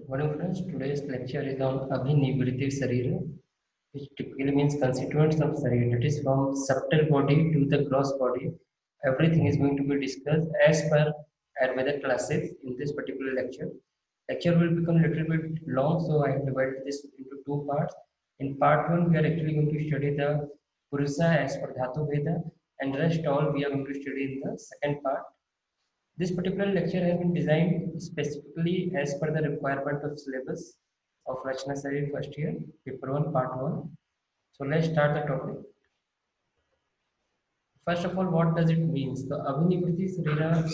Morning friends, today's lecture is on Abhinivritti Sarira, which typically means constituents of Sarira. That is from subtle body to the gross body. Everything is going to be discussed as per Ayurveda classes in this particular lecture. Lecture will become a little bit long, so I have divided this into two parts. In part one, we are actually going to study the Purusa as per Dhatu Veda, and rest all we are going to study in the second part. This particular lecture has been designed specifically as per the requirement of syllabus of Rachna Sarir first year, paper 1, part 1. So let's start the topic. First of all, what does it mean? So Abhinivritti Sarira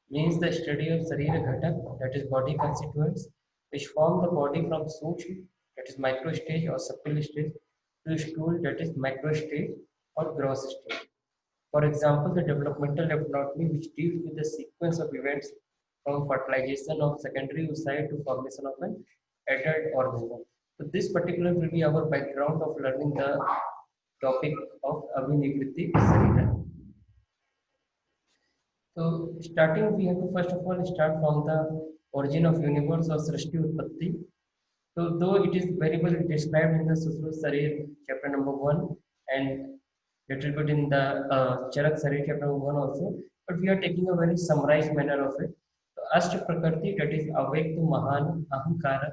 means the study of Sarira Ghatak, that is body constituents, which form the body from Sukshma, that is micro stage or subtle stage, to Sthul, that is macro stage or gross stage. For example, the developmental anatomy, which deals with the sequence of events from fertilization of secondary oocyte to formation of an adult organism. So this particular will be our background of learning the topic of Abhinivritti Sarira. So starting, we have to first of all start from the origin of universe or Srishti Utpatti. So though it is very well described in the Susru Sarir chapter number 1 and little bit in the Charak Sarir chapter number 1 also, but we are taking a very summarized manner of it. So Ashta Prakriti, that is Avektu Mahan Ahankara,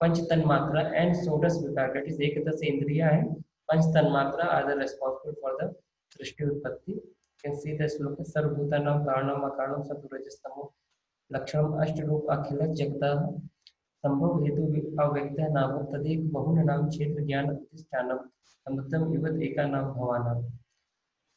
Panch Tanmatra and Sodas Vikar, that is Ekadasa Indriya and Panch Tanmatra are the responsible for the Srishti Utpatti. You can see the sloka Sarvbhutanam Karanam Akaranam Saturajastamo Lakshanam Ashtarup Akhila Jagda संभव हेतु अव्यक्त नाम तदेक बहुन नाम क्षेत्र ज्ञान अधिष्ठानम समुद्रम युवत एका नाम भवानम.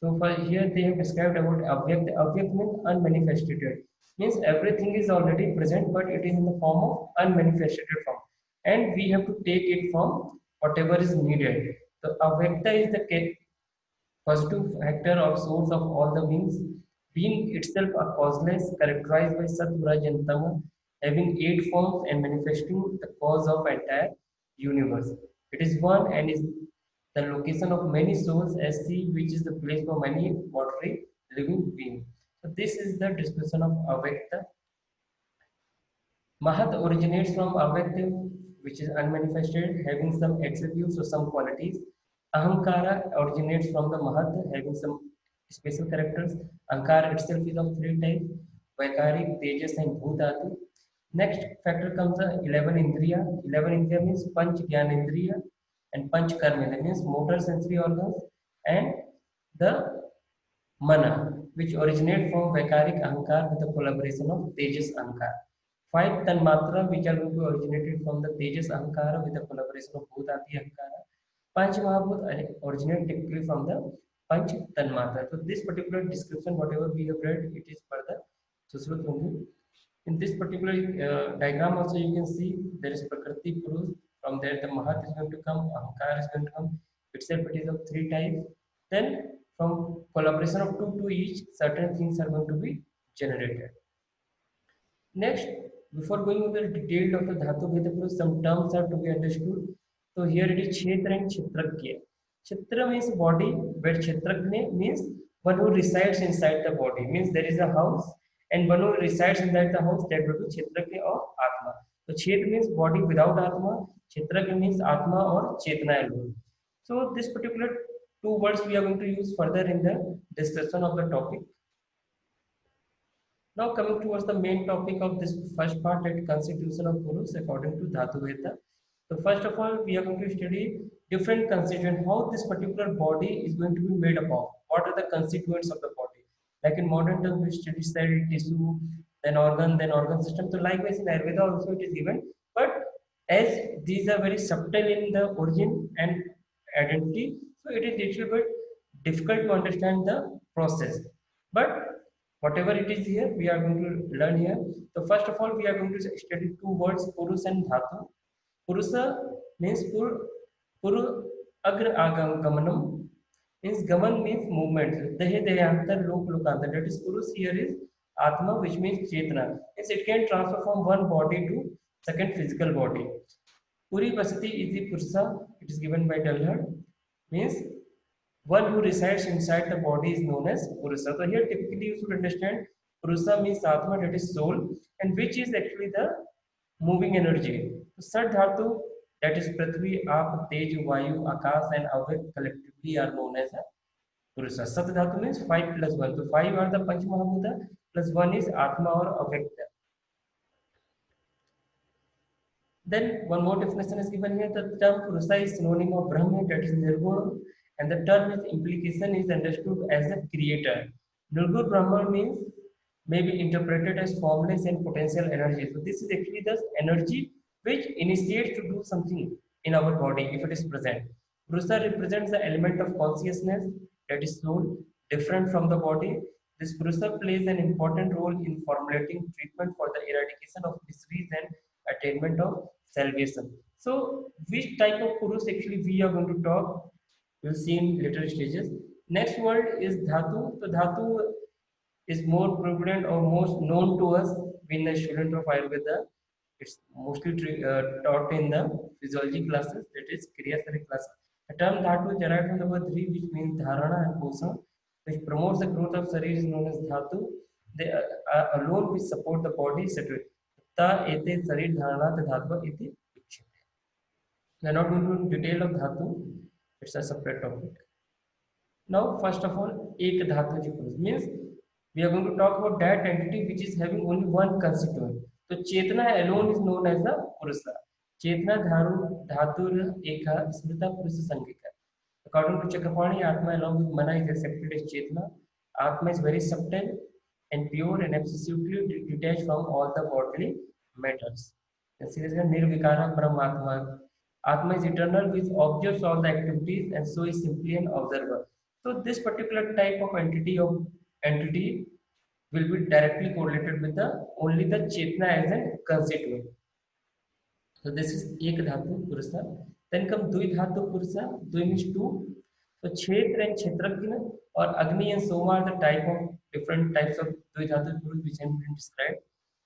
So for here they have described about avyakt. Avyakt means unmanifested. Means everything is already present, but it is in the form of unmanifested form, and we have to take it from whatever is needed. So avyakta is the positive factor or source of all the beings, being itself a causeless, characterized by Sattva and Tama, having eight forms and manifesting the cause of entire universe. It is one and is the location of many souls as sea, which is the place for many watery living beings. So this is the discussion of Avyakta. Mahat originates from Avyakta, which is unmanifested, having some attributes or some qualities. Ahankara originates from the Mahat, having some special characters. Ankara itself is of three types: Vaikarik, Tejas, and Bhutatu. Next factor comes the 11 Indriya. 11 Indriya means Panch Gyan Indriya and Panch Karmendriya means motor sensory organs, and the Mana, which originate from Vaikarik Ahankar with the collaboration of Tejas Ahankar. Five Tanmatra, which are going to originated from the Tejas Ahankara with the collaboration of Bhutati Ahankara. Panch Mahabhut originate typically from the Panch Tanmatra. So this particular description, whatever we have read, it is for the Susrut only. In this particular diagram also you can see there is Prakriti Purush. From there the Mahat is going to come, Ahankar is going to come. Itself it is of three types. Then from collaboration of two to each, certain things are going to be generated. Next, before going over the detail of the Dhatu Veda Purush, some terms are to be understood. So here it is Kshetra and Kshetrakya. Kshetra means body, where Kshetrakya means one who resides inside the body. Means there is a house, and one who resides inside the house, that will be Kshetrakya or Atma. So Kshetra means body without Atma, Kshetrakya means Atma or Chetna alone. So this particular two words we are going to use further in the discussion of the topic. Now coming towards the main topic of this first part, that constitution of Purush according to Dhatu Veda. So first of all, we are going to study different constituents, how this particular body is going to be made up of. What are the constituents of the body? Like in modern terms, we study cell, tissue, then organ system. So likewise in Ayurveda also it is given. But as these are very subtle in the origin and identity, so it is little bit difficult to understand the process. But whatever it is here, we are going to learn here. So first of all, we are going to study two words, Purus and Dhatu. Purusa means Puru Agra Gamanam, means Gaman means movement. Dehe Dehantar Lok Lokantar. That is Purus here is Atma, which means Chetna. Means it can transfer from one body to second physical body. Puri Vasati is the Purusa. It is given by Dalhar. Means one who resides inside the body is known as Purusa. So here typically you should understand Purusa means Atma, that is soul, and which is actually the moving energy. So Sat Dhatu, that is Prithvi, Aap, Tej, Vayu, Akash and Avyak collectively are known as a Purusa. Sat Dhatu means 5 plus 1. So 5 are the Panch Mahabhuta plus 1 is Atma or Avyakta. Then one more definition is given here. The term Purusa is synonym of Brahma, that is Nirguna, and the term is implication is understood as a creator. Nirguna Brahma means may be interpreted as formless and potential energy. So this is actually the energy which initiates to do something in our body if it is present. Purusa represents the element of consciousness, that is soul, different from the body. This Purusa plays an important role in formulating treatment for the eradication of disease and attainment of salvation. So, which type of Purus actually we are going to talk, we'll see in later stages. Next word is Dhatu. So, Dhatu is more prevalent or most known to us being a student of Ayurveda. It's mostly taught in the physiology classes, that is Kriya classes. The term Dhatu is derived from the word Dhri, which means Dharana and Posana, which promotes the growth of Sarir is known as Dhatu. They alone which support the body separate. Ta ete Sarir Dharana Dhatva ete Uchyate. We are not going into detail of Dhatu, it's a separate topic. Now, first of all, Ek Dhatu Ji Purush means we are going to talk about that entity which is having only one constituent. So, Chetana alone is known as the Purusa. Chetana Dhatur Eka Smrita Purusa Sangika. According to Chakrapani, Atma along with Mana is accepted as Chetana. Atma is very subtle and pure and absolutely detached from all the bodily matters. And seriously, Nirvikara Paramatma. Atma is eternal, which observes all the activities and so is simply an observer. So this particular type of entity will be directly correlated with the only the Chetna as a constituent. So this is Ek Dhatu Purusa. Then come Dui Dhatu Purusa. Dui means two. So Kshetra and Kshetragna or Agni and Soma are the different types of Dui Dhatu Purusa which have been described.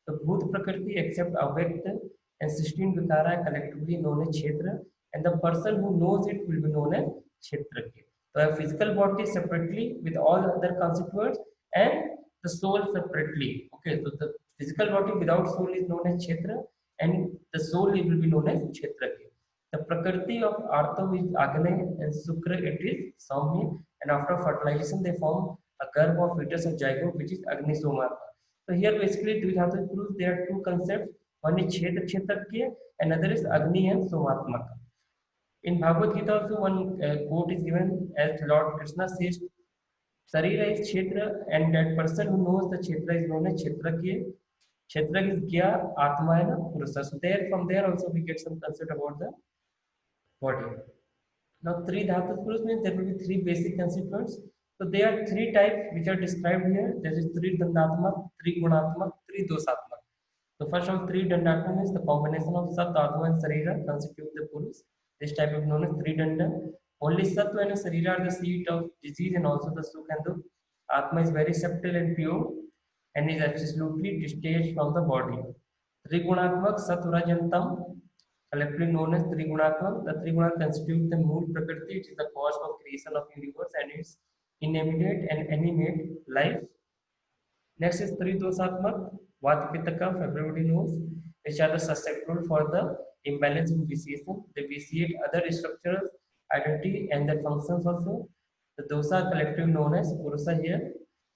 So Bhut Prakriti except Avyakta and 16 Vikara collectively known as Kshetra, and the person who knows it will be known as Kshetragya. So a physical body separately with all other constituents and the soul separately. Okay, so the physical body without soul is known as Kshetra and the soul will be known as Kshetragya. The Prakriti of Artha is Agni and Sukra it is Saumya, and after fertilization they form a curve of fetus or zygote which is Agni Somartha. So here basically Dvidhatu proves there are two concepts. One is Kshetragya, another is Agni and Somatmaka. In Bhagavad Gita also one quote is given as Lord Krishna says, Sarira is Kshetra and that person who knows the Kshetra is known as Kshetragya. Kshetra is Gya, Atma and Purusa. So there, from there also we get some concept about the body. Now three Dhatus Purus means there will be three basic constituents. So there are three types which are described here. There is three Dandatma, three Gunatma, three Dosatma. The first of three Dandatma is the combination of Sat, Atma and Sarira constitute the Purus. This type is known as three Danda. Only Sattva and Sarira are the seat of disease and also the Sukh and Dukh. Atma is very subtle and pure and is absolutely detached from the body. Trigunatmak Saturajantam, collectively known as Trigunatmak. The Triguna constitute the Mool Prakriti, which is the cause of creation of universe and its inanimate and animate life. Next is Tridosatmak, Vatpitaka, everybody knows, which are the susceptible for the imbalance in vitiation. They vitiate other structures, identity, and their functions also. The dosa collectively known as Purusa here.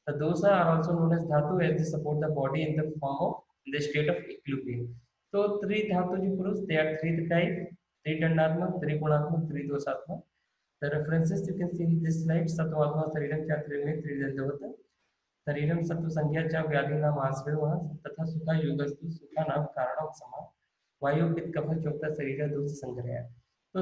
The dosa are also known as Dhatu as they support the body in the form of in the state of equilibrium. So three Dhatuji Purus, they are three types, three Dandatma, three Gunatma, three Dosatma. The references you can see in this slide, Sattvatma Sariram Chatrime, three Dandavata. शरीरम सत्व संज्ञा च व्याधि नाम आश्रय तथा सुखा युगस्तु सुखा नाम कारण समा वायु पित्त कफ चौथा शरीर दूसरा संग्रह. So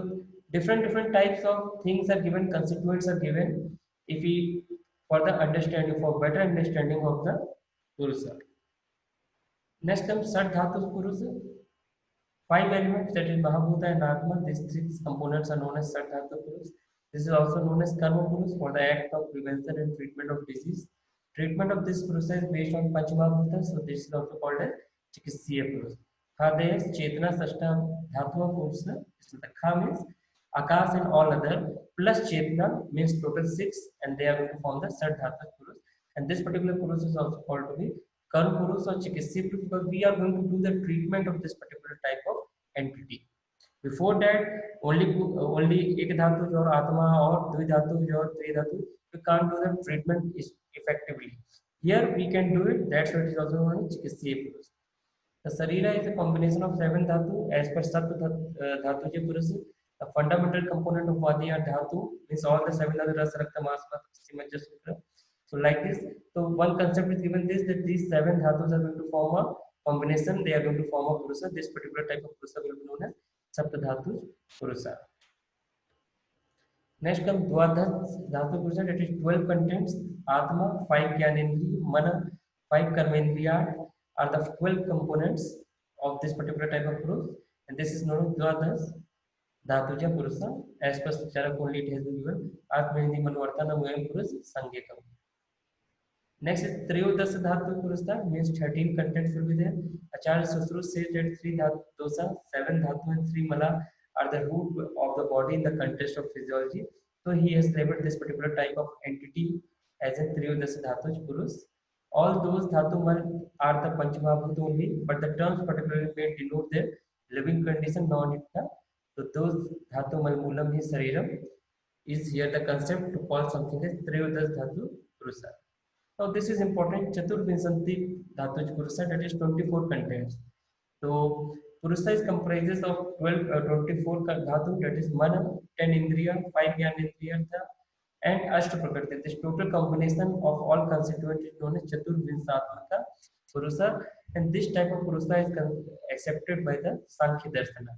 different types of things are given, constituents are given if we for the understanding, for better understanding of the Purusa. Next comes Sat Dhatu Purusa. Five elements, that is Mahabhuta and Atma. These three components are known as Sat Dhatu Purus. This is also known as Karma Purus for the act of prevention and treatment of disease. Treatment of this process based on Panchamahabhuta, so this is also called as Chikitsya Purus. Hades, Chetana, Sashta, Dhatma Purusa. So the Kha means Akash and all other plus Chetana means total 6, and they are going to form the Sat Dhatu Purus. And this particular Purus is also called to be कर्म पुरुष और चिकित्सीय पुरुष, because we are going to do the treatment of this particular type of entity. Before that, only एक धातु और आत्मा और द्विधातु और त्रिधातु, we can't do the treatment effectively. Here we can do it. That's why it is also known as चिकित्सीय पुरुष. The Sarira is a combination of 7 dhatu as per Sattva Dhatuja Purusa. A fundamental component of Vadi are Dhatu, means all the 7 other Rasa Rakta Masma Simaja Sutra. So like this, so one concept is given this, that these 7 dhatus are going to form a combination, they are going to form a Purusa. This particular type of Purusa will be known as Sapta Dhatu Purusa. Next comes Dwadha Dhatu Purusa, that is 12 contents, Atma, 5 Gyanendriya, Mana, 5 Karmendriya, are the 12 components of this particular type of Purus, and this is known as Dwadhas Dhatuja Purusa. As per Charak only it has been given Atmayandi Manuvartana Muyam Purus Sangekam. Next is Triyodas Dhatu Purusa, means 13 contents will be there. Acharya Susru says that 3 dosa, 7 dhatu and 3 mala are the root of the body in the context of physiology. So he has labeled this particular type of entity as a Triyodas Dhatu Purus. All those dhatu are the Panchamahabhuta only, but the terms particularly may denote their living condition, non-itna. So those dhatu moolam hi sariram is here the concept to call something as Triyodas Dhatu Purusa. Now this is important. Chaturvinsanti Dhatu Purusa, that is 24 contents. So Purusa is comprises of 24 dhatu, that is Mana, 10 Indriya, 5 Gyanendriya, and Ashtaprakriti. This total combination of all constituents is known as Chaturvinsatmaka Purusa, and this type of Purusa is accepted by the Sankhya Darshana.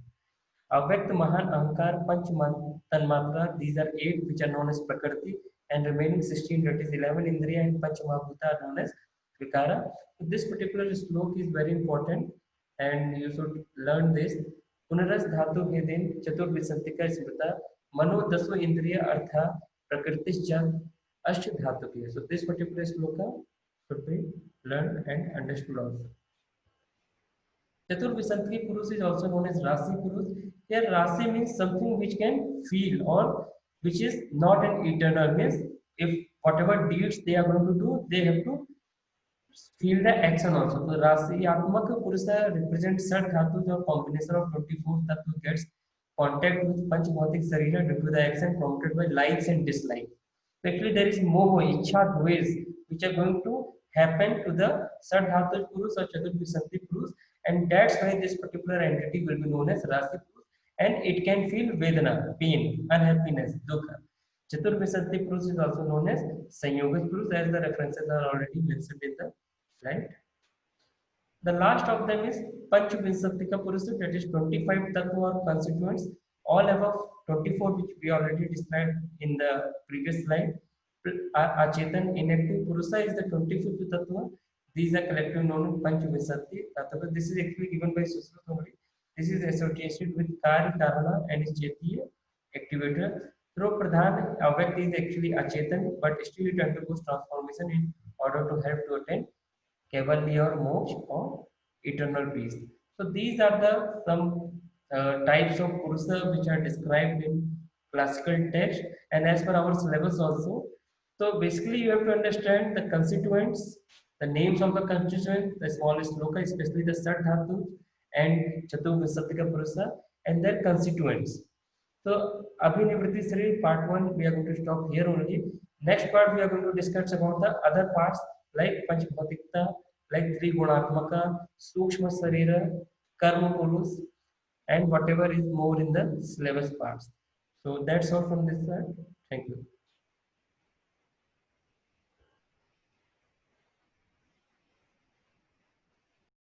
Avyakt, Mahan, Ahankar, Panch Tanmatra, these are 8 which are known as Prakriti, and remaining 16, that is 11 Indriya and Panch Mahabhuta, are known as Vikara. So this particular slok is very important and you should learn this. Punaras Dhatu ke din Chaturvisantika Smrita Mano Daso Indriya Artha Prakritischa Asht Dhatu ke. So this particular sloka should be learned and understood also. Chaturvisantiki Purus is also known as Rasi Purus. Here Rasi means something which can feel or which is not an eternal, means if whatever deeds they are going to do, they have to feel the action also. So Rasiyatmaka Purusa represents such dhatus or combination of 24 dhatu gets contact with Panchbhautik Sarira due to the action prompted by likes and dislikes. So actually there is moho, ichha, dves which are going to happen to the Sat Dhatu Purus or Chaturvisanti Purus, and that's why this particular entity will be known as Rasi Purus, and it can feel Vedana, pain, unhappiness, Dukha. Chaturvisanti Purus is also known as Sanyoga Purus, as the references are already mentioned in the slide. The last of them is Panchvinsatika Purusa, that is 25 tattva or constituents. All above 24 which we already described in the previous slide. Achetan inactive Purusa is the 25th tattva. These are collectively known as Panchvinsati tattva. This is actually given by Susruta only. This is associated with Karya, Karana and its Chetiya activator. Through Pradhan, Avyakt is actually Achetan, but still it undergoes transformation in order to help to attain Kaivalya or Moksha or eternal peace. So these are the some types of Purusa which are described in classical text and as per our syllabus also. So basically you have to understand the constituents, the names of the constituents, the smallest loka, especially the Sat Dhatu and Chaturvisatika Purusa and their constituents. So Abhinivritti Sri part 1 we are going to stop here only. Next part we are going to discuss about the other parts like Panchbhautikta, like Trigunatmaka, Sukshma Sarira, Karma Purus, and whatever is more in the syllabus parts. So that's all from this side. Thank you.